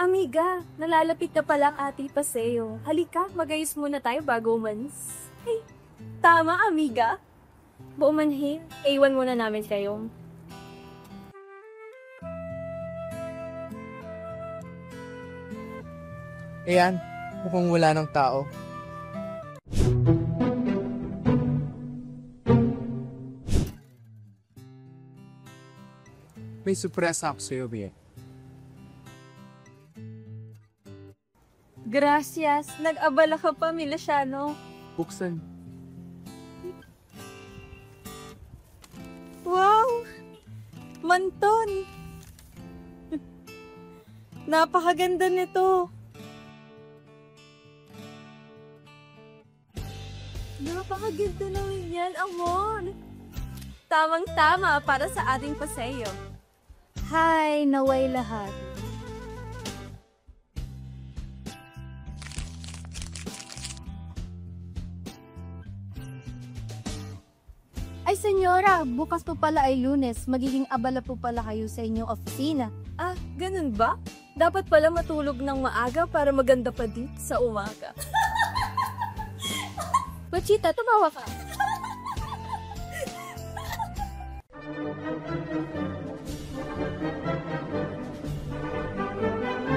Amiga, nalalapit na pala ang ating paseo. Halika, magayos muna tayo bago umalis. Hey, tama amiga. Bumanhin, iwan muna namin kayo. Ayan, mukhang wala ng tao. May surpresa ako sa'yo, Bea. Gracias, nag-abala ka pa, Milesiano. Buksan. Wow! Manton! Napakaganda nito. Napakaganda naman yan, Amon. Tamang-tama para sa ating paseo. Hi, naway lahat. Ay, senyora, bukas po pala ay Lunes. Magiging abala po pala kayo sa inyong opisina. Ah, ganun ba? Dapat pala matulog ng maaga para maganda pa dito sa umaga. Pachita, tumawa ka.